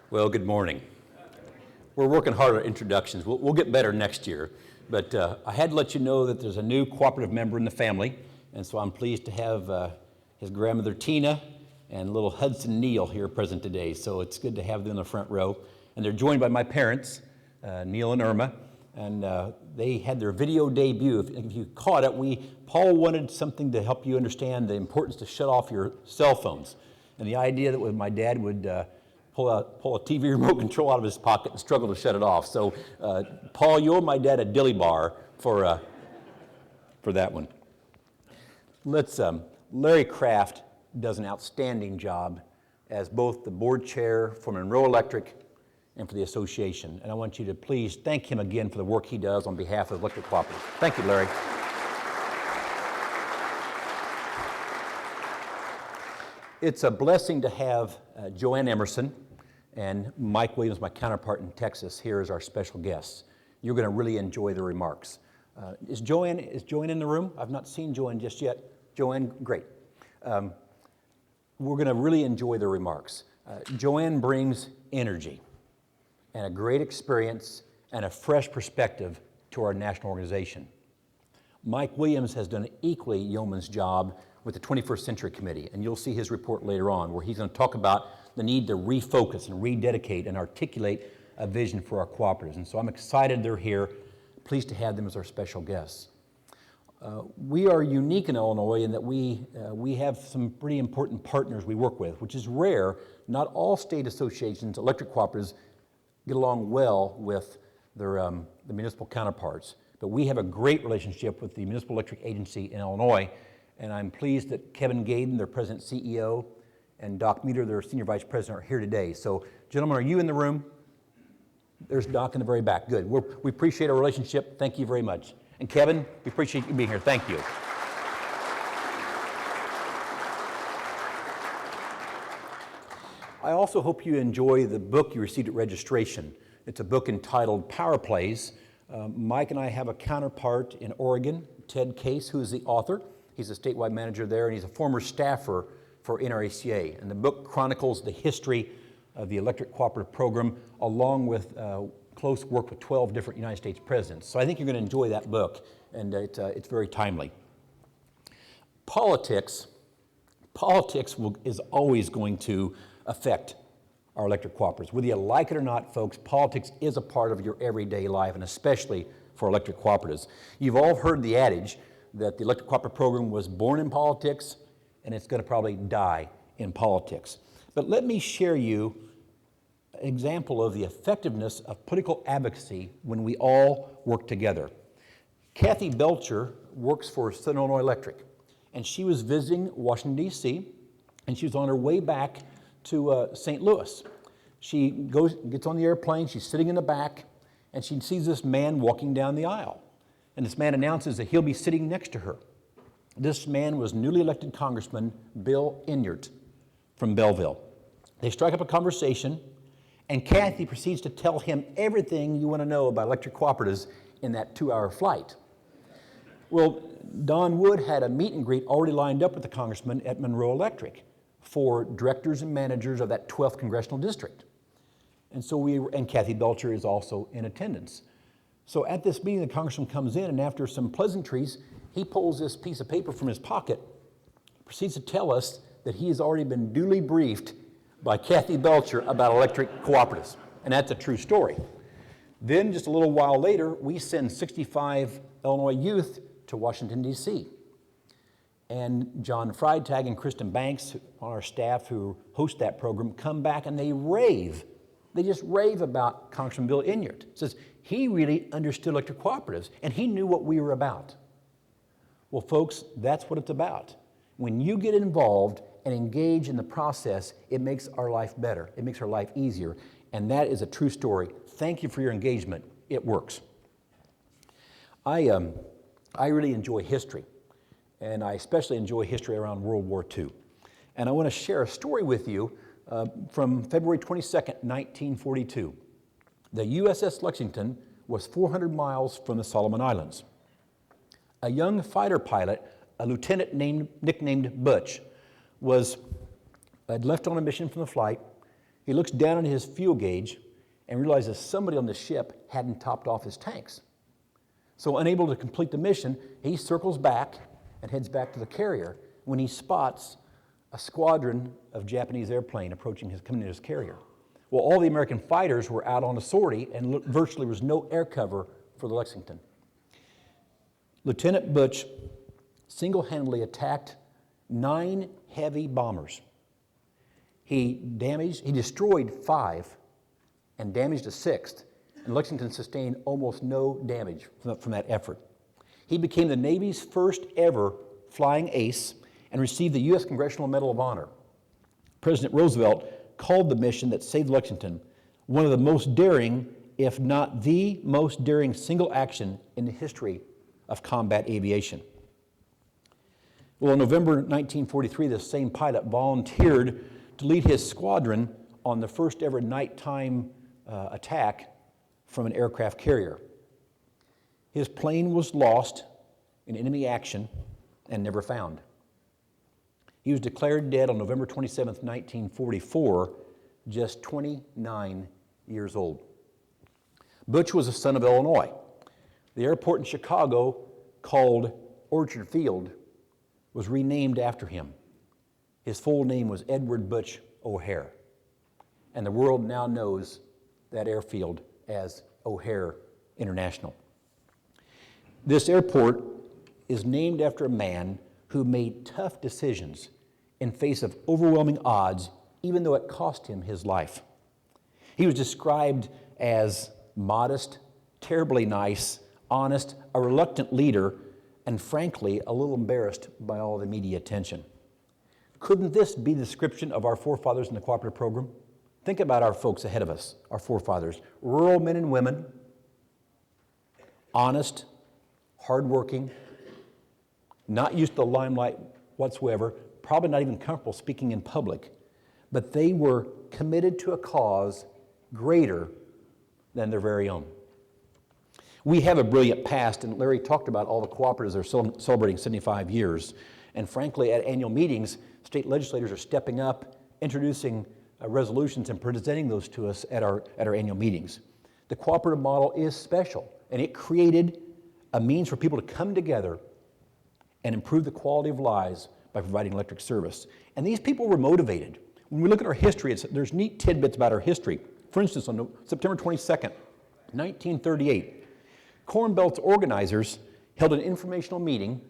Well, good morning. We're working hard on introductions. We'll get better next year, but I had to let you know that there's a new cooperative member in the family, and so I'm pleased to have his grandmother Tina and little Hudson Neal here present today. So it's good to have them in the front row, and they're joined by my parents, Neil and Irma, and they had their video debut. If you caught it, Paul wanted something to help you understand the importance to shut off your cell phones, and the idea that my dad would pull a TV remote control out of his pocket and struggle to shut it off. So, Paul, you owe my dad a dilly bar for that one. Larry Kraft does an outstanding job as both the board chair for Monroe Electric and for the association. And I want you to please thank him again for the work he does on behalf of electric cooperatives. Thank you, Larry. It's a blessing to have Joanne Emerson and Mike Williams, my counterpart in Texas, here as our special guests. You're going to really enjoy the remarks. Is Joanne in the room? I've not seen Joanne just yet. Joanne, great. We're going to really enjoy the remarks. Joanne brings energy and a great experience and a fresh perspective to our national organization. Mike Williams has done an equally yeoman's job with the 21st Century Committee, and you'll see his report later on where he's going to talk about the need to refocus and rededicate and articulate a vision for our cooperatives. And so I'm excited they're here, pleased to have them as our special guests. We are unique in Illinois in that we have some pretty important partners we work with, which is rare. Not all state associations, electric cooperatives, get along well with their the municipal counterparts. But we have a great relationship with the Municipal Electric Agency in Illinois, and I'm pleased that Kevin Gaden, their president CEO, and Doc Meter, their senior vice president, are here today. So, gentlemen, are you in the room? There's Doc in the very back. Good. We appreciate our relationship. Thank you very much. And Kevin, we appreciate you being here. Thank you. I also hope you enjoy the book you received at registration. It's a book entitled Power Plays. Mike and I have a counterpart in Oregon, Ted Case, who is the author. He's a statewide manager there, and he's a former staffer for NRACA. And the book chronicles the history of the electric cooperative program, along with close work with 12 different United States presidents. So I think you're going to enjoy that book, and it's very timely. Politics is always going to affect our electric cooperatives. Whether you like it or not, folks, politics is a part of your everyday life, and especially for electric cooperatives. You've all heard the adage that the electric cooperative program was born in politics, and it's going to probably die in politics. But let me share you an example of the effectiveness of political advocacy when we all work together. Kathy Belcher works for Southern Illinois Electric, and she was visiting Washington, D.C., and she was on her way back to St. Louis. She gets on the airplane, she's sitting in the back, and she sees this man walking down the aisle. And this man announces that he'll be sitting next to her. This man was newly elected Congressman Bill Enyart from Belleville. They strike up a conversation, and Kathy proceeds to tell him everything you want to know about electric cooperatives in that 2-hour flight. Well, Don Wood had a meet and greet already lined up with the congressman at Monroe Electric for directors and managers of that 12th congressional district. And Kathy Belcher is also in attendance. So at this meeting, the congressman comes in, and after some pleasantries, he pulls this piece of paper from his pocket, proceeds to tell us that he has already been duly briefed by Kathy Belcher about electric cooperatives. And that's a true story. Then just a little while later, we send 65 Illinois youth to Washington, D.C. And John Freitag and Kristen Banks on our staff who host that program come back and they rave. They just rave about Congressman Bill Enyart. Says he really understood electric cooperatives and he knew what we were about. Well, folks, that's what it's about. When you get involved and engage in the process, it makes our life better. It makes our life easier. And that is a true story. Thank you for your engagement. It works. I really enjoy history, and I especially enjoy history around World War II. And I want to share a story with you from February 22nd, 1942. The USS Lexington was 400 miles from the Solomon Islands. A young fighter pilot, a lieutenant nicknamed Butch, had left on a mission from the flight, He looks down at his fuel gauge and realizes somebody on the ship hadn't topped off his tanks. So unable to complete the mission, he circles back and heads back to the carrier when he spots a squadron of Japanese airplane coming to his carrier. Well, all the American fighters were out on a sortie and virtually was no air cover for the Lexington. Lieutenant Butch single-handedly attacked 9 heavy bombers. He destroyed 5 and damaged a 6th, and Lexington sustained almost no damage from that effort. He became the Navy's first ever flying ace and received the U.S. Congressional Medal of Honor. President Roosevelt called the mission that saved Lexington one of the most daring, if not the most daring single action in the history of combat aviation. Well, in November 1943, this same pilot volunteered to lead his squadron on the first ever nighttime attack from an aircraft carrier. His plane was lost in enemy action and never found. He was declared dead on November 27, 1944, just 29 years old. Butch was a son of Illinois. The airport in Chicago, called Orchard Field, was renamed after him. His full name was Edward Butch O'Hare, and the world now knows that airfield as O'Hare International. This airport is named after a man who made tough decisions in face of overwhelming odds, even though it cost him his life. He was described as modest, terribly nice, honest, a reluctant leader, and frankly, a little embarrassed by all the media attention. Couldn't this be the description of our forefathers in the cooperative program? Think about our folks ahead of us, our forefathers. Rural men and women, honest, hardworking, not used to the limelight whatsoever, probably not even comfortable speaking in public, but they were committed to a cause greater than their very own. We have a brilliant past, and Larry talked about all the cooperatives that are celebrating 75 years. And frankly, at annual meetings, state legislators are stepping up, introducing resolutions and presenting those to us at our annual meetings. The cooperative model is special, and it created a means for people to come together and improve the quality of lives by providing electric service. And these people were motivated. When we look at our history, there's neat tidbits about our history. For instance, on September 22nd, 1938, Corn Belt's organizers held an informational meeting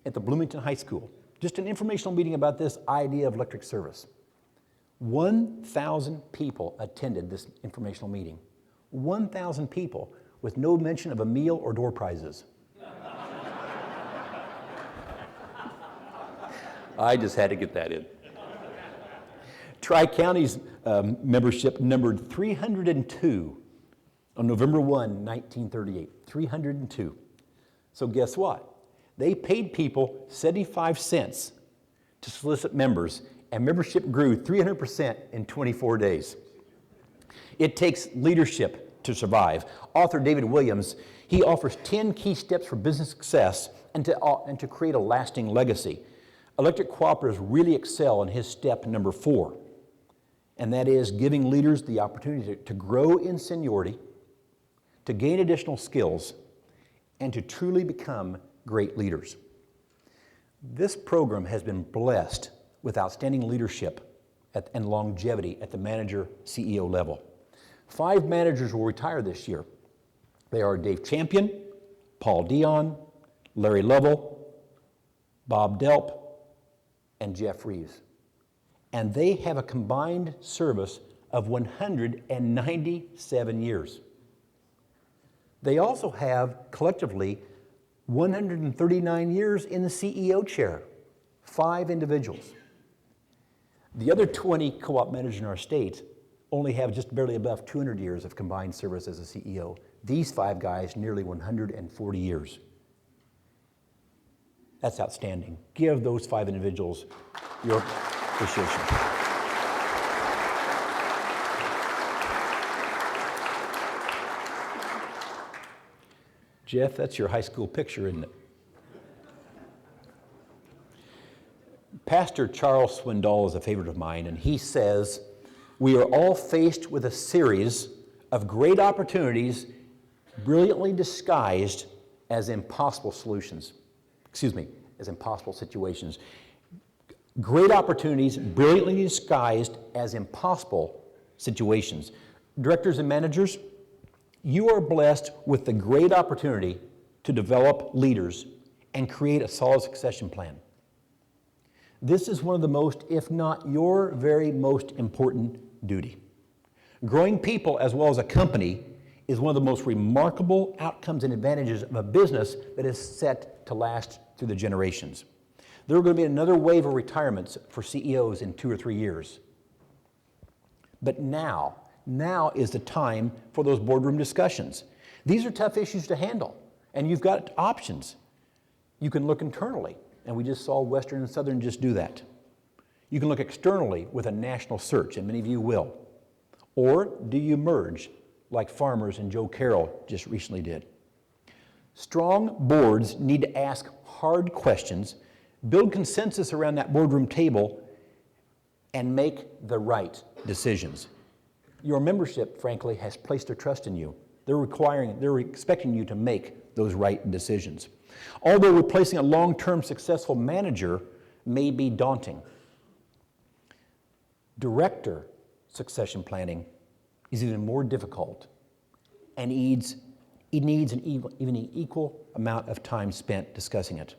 at the Bloomington High School. Just an informational meeting about this idea of electric service. 1,000 people attended this informational meeting. 1,000 people with no mention of a meal or door prizes. I just had to get that in. Tri-County's membership numbered 302 on November 1, 1938. 302. So guess what? They paid people 75 cents to solicit members, and membership grew 300% in 24 days. It takes leadership to survive. Author David Williams, he offers 10 key steps for business success and to create a lasting legacy. Electric cooperatives really excel in his step number 4, and that is giving leaders the opportunity to grow in seniority, to gain additional skills, and to truly become great leaders. This program has been blessed with outstanding leadership and longevity at the manager CEO level. 5 managers will retire this year. They are Dave Champion, Paul Dion, Larry Lovell, Bob Delp, and Jeff Reeves. And they have a combined service of 197 years. They also have collectively 139 years in the CEO chair, 5 individuals. The other 20 co-op managers in our state only have just barely above 200 years of combined service as a CEO. These 5 guys, nearly 140 years. That's outstanding. Give those 5 individuals your appreciation. Jeff, that's your high school picture, isn't it? Pastor Charles Swindoll is a favorite of mine, and he says, We are all faced with a series of great opportunities brilliantly disguised as impossible solutions. As impossible situations. Great opportunities brilliantly disguised as impossible situations. Directors and managers, you are blessed with the great opportunity to develop leaders and create a solid succession plan. This is one of the most, if not your very most important duty. Growing people as well as a company is one of the most remarkable outcomes and advantages of a business that is set to last through the generations. There are going to be another wave of retirements for CEOs in 2 or 3 years. But now is the time for those boardroom discussions. These are tough issues to handle, and you've got options. You can look internally, and we just saw Western and Southern just do that. You can look externally with a national search, and many of you will. Or do you merge, like Farmers and Joe Carroll just recently did? Strong boards need to ask hard questions, build consensus around that boardroom table, and make the right decisions. Your membership, frankly, has placed their trust in you. They're expecting you to make those right decisions. Although replacing a long-term successful manager may be daunting, director succession planning is even more difficult and needs an equal amount of time spent discussing it.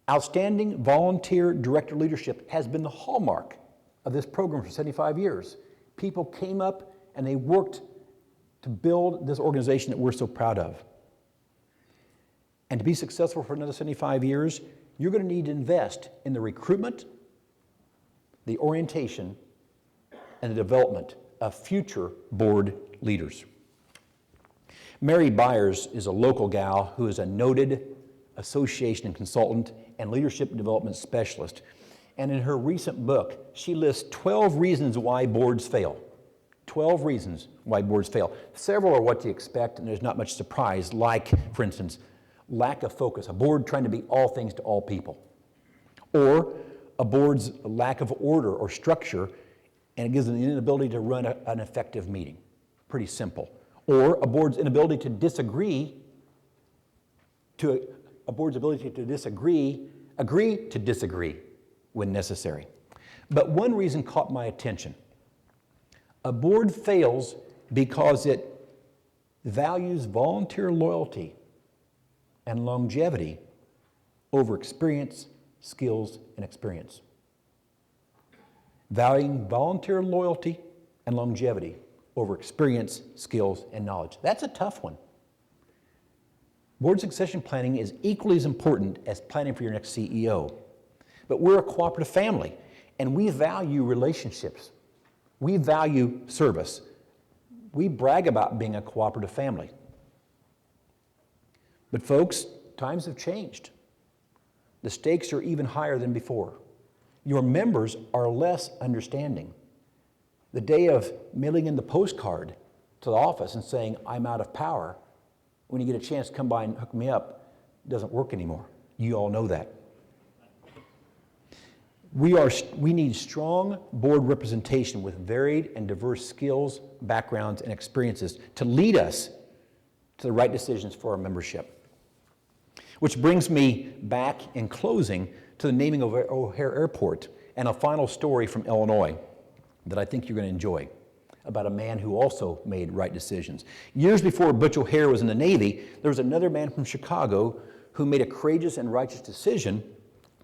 Outstanding volunteer director leadership has been the hallmark of this program for 75 years. People came up and they worked to build this organization that we're so proud of. And to be successful for another 75 years, you're going to need to invest in the recruitment, the orientation, and the development of future board leaders. Mary Byers is a local gal who is a noted association and consultant and leadership development specialist. And in her recent book, she lists 12 reasons why boards fail. 12 reasons why boards fail. Several are what you expect, and there's not much surprise, like, for instance, lack of focus, a board trying to be all things to all people. Or a board's lack of order or structure, and it gives them the inability to run an effective meeting. Pretty simple. Or a board's inability to disagree, agree to disagree when necessary. But one reason caught my attention. A board fails because it values volunteer loyalty and longevity over experience, skills, and experience. Valuing volunteer loyalty and longevity over experience, skills, and knowledge. That's a tough one. Board succession planning is equally as important as planning for your next CEO. But we're a cooperative family, and we value relationships. We value service. We brag about being a cooperative family. But folks, times have changed. The stakes are even higher than before. Your members are less understanding. The day of mailing in the postcard to the office and saying, I'm out of power, when you get a chance to come by and hook me up, doesn't work anymore. You all know that. We need strong board representation with varied and diverse skills, backgrounds, and experiences to lead us to the right decisions for our membership. Which brings me back in closing to the naming of O'Hare Airport and a final story from Illinois that I think you're going to enjoy about a man who also made right decisions. Years before Butch O'Hare was in the Navy, there was another man from Chicago who made a courageous and righteous decision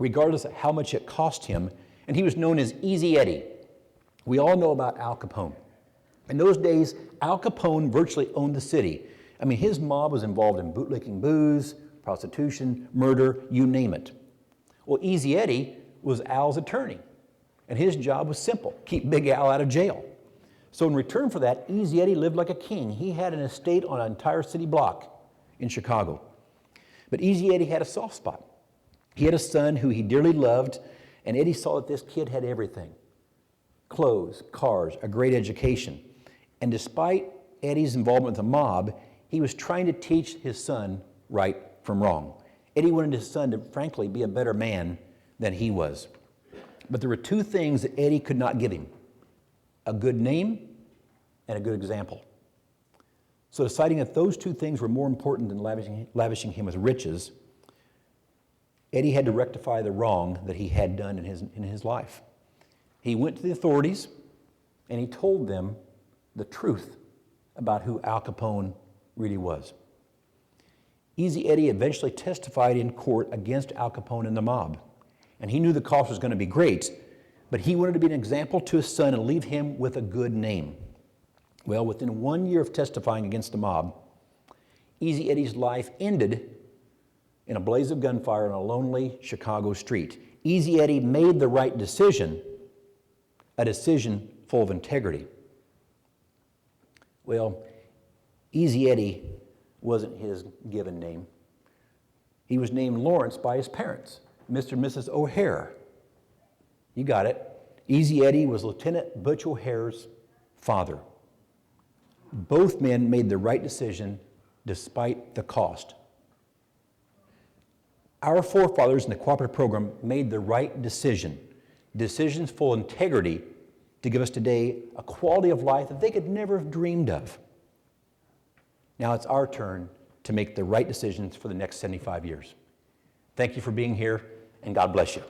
regardless of how much it cost him, and he was known as Easy Eddie. We all know about Al Capone. In those days, Al Capone virtually owned the city. I mean, his mob was involved in bootlicking booze, prostitution, murder, you name it. Well, Easy Eddie was Al's attorney, and his job was simple: keep Big Al out of jail. So in return for that, Easy Eddie lived like a king. He had an estate on an entire city block in Chicago. But Easy Eddie had a soft spot. He had a son who he dearly loved, and Eddie saw that this kid had everything: clothes, cars, a great education. And despite Eddie's involvement with the mob, he was trying to teach his son right from wrong. Eddie wanted his son to, frankly, be a better man than he was. But there were two things that Eddie could not give him: a good name, and a good example. So deciding that those two things were more important than lavishing him with riches, Eddie had to rectify the wrong that he had done in his life. He went to the authorities and he told them the truth about who Al Capone really was. Easy Eddie eventually testified in court against Al Capone and the mob. And he knew the cost was going to be great, but he wanted to be an example to his son and leave him with a good name. Well, within 1 year of testifying against the mob, Easy Eddie's life ended in a blaze of gunfire on a lonely Chicago street. Easy Eddie made the right decision, a decision full of integrity. Well, Easy Eddie wasn't his given name. He was named Lawrence by his parents, Mr. and Mrs. O'Hare. You got it. Easy Eddie was Lieutenant Butch O'Hare's father. Both men made the right decision despite the cost. Our forefathers in the cooperative program made the right decision, decisions full of integrity to give us today a quality of life that they could never have dreamed of. Now it's our turn to make the right decisions for the next 75 years. Thank you for being here, and God bless you.